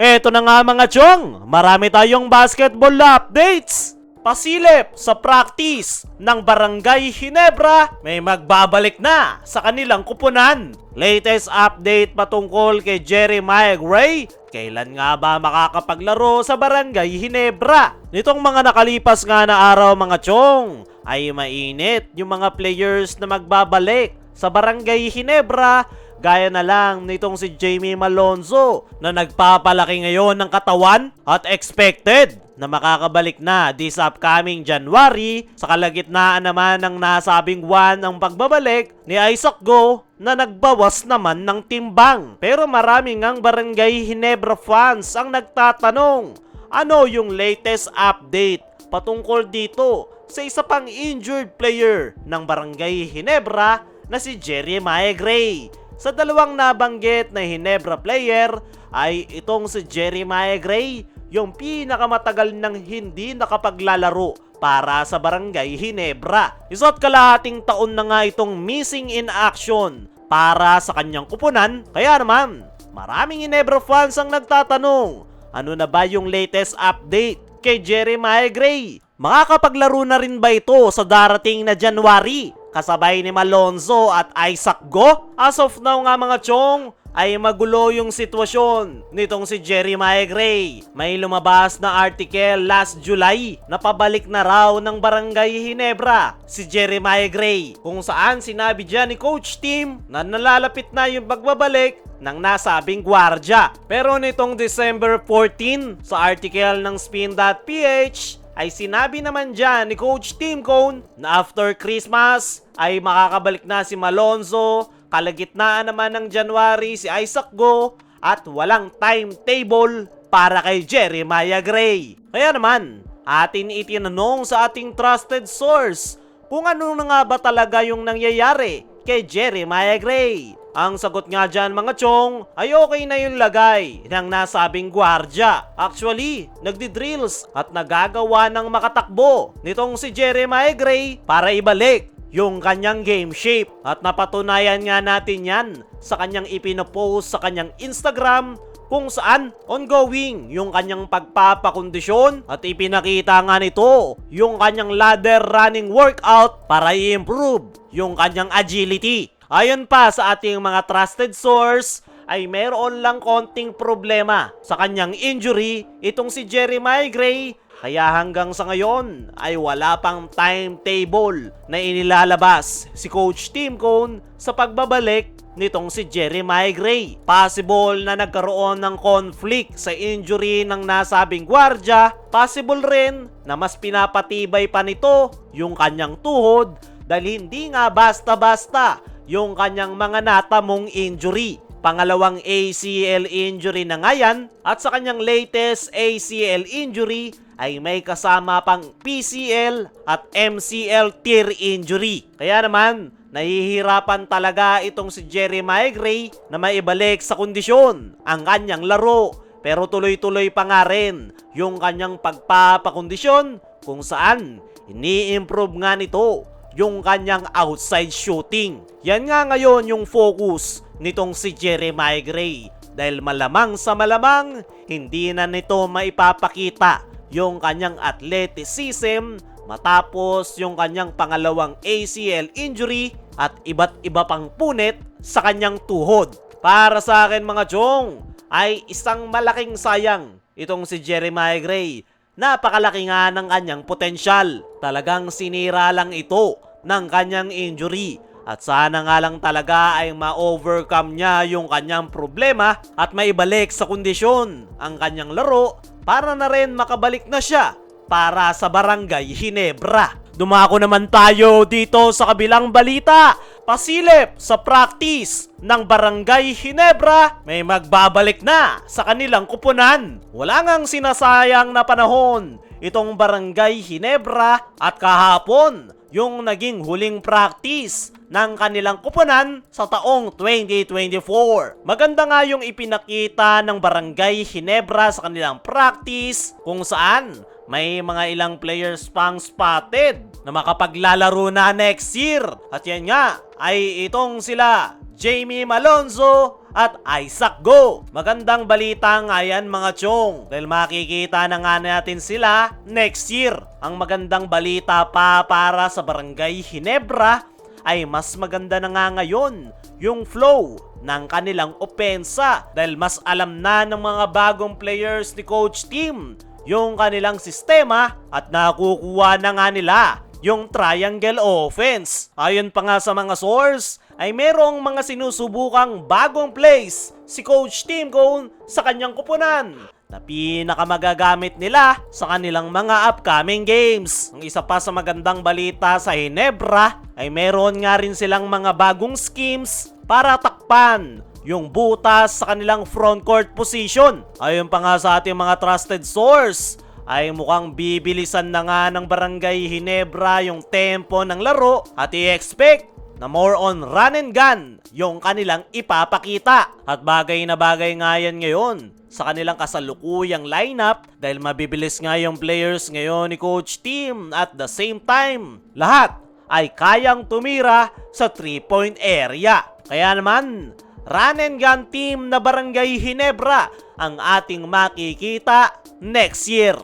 Eto na nga mga chong, marami tayong basketball updates. Pasilip sa practice ng Barangay Ginebra, may magbabalik na sa kanilang kupunan. Latest update patungkol kay Jeremiah Gray. Kailan nga ba makakapaglaro sa Barangay Ginebra? Nitong mga nakalipas nga na araw mga chong, ay mainit yung mga players na magbabalik sa Barangay Ginebra. Gaya na lang nitong si Jamie Malonzo na nagpapalaki ngayon ng katawan at expected na makakabalik na this upcoming January. Sa kalagitnaan naman ng nasabing buwan ang pagbabalik ni Isaac Go na nagbawas naman ng timbang. Pero marami ngang Barangay Ginebra fans ang nagtatanong, ano yung latest update patungkol dito sa isa pang injured player ng Barangay Ginebra na si Jeremiah Gray. Sa dalawang nabanggit na Ginebra player ay itong si Jeremiah Gray, yung pinakamatagal nang hindi nakapaglalaro para sa Barangay Ginebra. Isa't kalahating taon na nga itong missing in action para sa kanyang kupunan. Kaya naman, maraming Ginebra fans ang nagtatanong, ano na ba yung latest update kay Jeremiah Gray? Makakapaglaro na rin ba ito sa darating na January kasabay ni Malonzo at Isaac Go? As of now nga mga chong, ay magulo yung sitwasyon nitong si Jeremiah Gray. May lumabas na article last July na pabalik na raw ng Barangay Ginebra si Jeremiah Gray, kung saan sinabi dyan ni Coach Tim na nalalapit na yung pagbabalik ng nasabing gwardya. Pero nitong December 14 sa article ng Spin.ph ay sinabi naman dyan ni Coach Tim Cone na after Christmas ay makakabalik na si Malonzo, kalagitnaan naman ng January si Isaac Go, at walang timetable para kay Jeremiah Gray. Kaya naman, atin itinanong sa ating trusted source kung ano na nga ba talaga yung nangyayari kay Jeremiah Gray. Ang sagot nga dyan mga chong ay okay na yung lagay ng nasabing gwardya. Actually, nagdi-drills at nagagawa ng makatakbo nitong si Jeremiah Gray para ibalik yung kanyang game shape. At napatunayan nga natin yan sa kanyang ipinopost sa kanyang Instagram, kung saan ongoing yung kanyang pagpapakondisyon at ipinakita nga nito yung kanyang ladder running workout para i-improve yung kanyang agility. Ayon pa sa ating mga trusted source, ay meron lang konting problema sa kanyang injury itong si Jeremiah Gray, kaya hanggang sa ngayon ay wala pang timetable na inilalabas si Coach Tim Cone sa pagbabalik nitong si Jeremiah Gray. Possible na nagkaroon ng conflict sa injury ng nasabing gwardya, possible rin na mas pinapatibay pa nito yung kanyang tuhod dahil hindi nga basta-basta yung kanyang mga natamong injury. Pangalawang ACL injury na nga yan, at sa kanyang latest ACL injury ay may kasama pang PCL at MCL tear injury. Kaya naman, nahihirapan talaga itong si Jeremiah Gray na maibalik sa kondisyon ang kanyang laro. Pero tuloy-tuloy pa nga rin yung kanyang pagpapakondisyon, kung saan ini-improve nga nito yung kanyang outside shooting. Yan nga ngayon yung focus nitong si Jeremiah Gray, dahil malamang sa malamang hindi na nito maipapakita yung kanyang athleticism matapos yung kanyang pangalawang ACL injury at iba't iba pang punit sa kanyang tuhod. Para sa akin mga chong, ay isang malaking sayang itong si Jeremiah Gray. Napakalaki nga ng kanyang potensyal. Talagang sinira lang ito ng kanyang injury. At sana nga lang talaga ay ma-overcome niya yung kanyang problema at maibalik sa kondisyon ang kanyang laro para na rin makabalik na siya para sa Barangay Ginebra. Dumako naman tayo dito sa kabilang balita. Pasilip sa practice ng Barangay Ginebra, may magbabalik na sa kanilang kupunan. Wala ngang sinasayang na panahon itong Barangay Ginebra, at kahapon yung naging huling practice ng kanilang kupunan sa taong 2024. Maganda nga yung ipinakita ng Barangay Ginebra sa kanilang practice, kung saan may mga ilang players pang spotted na makapaglalaro na next year. At yan nga ay itong sila Jamie Malonzo at Isaac Go. Magandang balita nga yan mga chong dahil makikita na nga natin sila next year. Ang magandang balita pa para sa Barangay Ginebra ay mas maganda na nga ngayon yung flow ng kanilang opensa dahil mas alam na ng mga bagong players ni Coach Tim yung kanilang sistema at nakukuha na nga nila yung triangle offense. Ayon pa nga sa mga source, ay merong mga sinusubukang bagong plays si Coach Tim Cone sa kanyang kupunan na pinakamagagamit nila sa kanilang mga upcoming games. Ang isa pa sa magandang balita sa Ginebra ay meron nga rin silang mga bagong schemes para takpan yung butas sa kanilang frontcourt position. Ayon pa nga sa ating mga trusted source, ay mukhang bibilisan na nga ng Barangay Ginebra yung tempo ng laro at i-expect na more on run and gun yung kanilang ipapakita. At bagay na bagay nga yan ngayon sa kanilang kasalukuyang lineup dahil mabibilis nga yung players ngayon ni Coach Tim at the same time lahat ay kayang tumira sa 3-point area. Kaya naman, run and gun team na Barangay Ginebra ang ating makikita next year.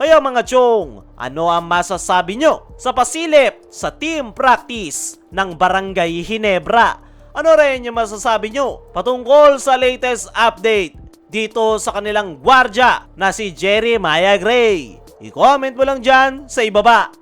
Kaya mga chong, ano ang masasabi nyo sa pasilip sa team practice ng Barangay Ginebra? Ano rin yung masasabi nyo patungkol sa latest update dito sa kanilang gwardya na si Jeremiah Gray? I-comment mo lang dyan sa ibaba.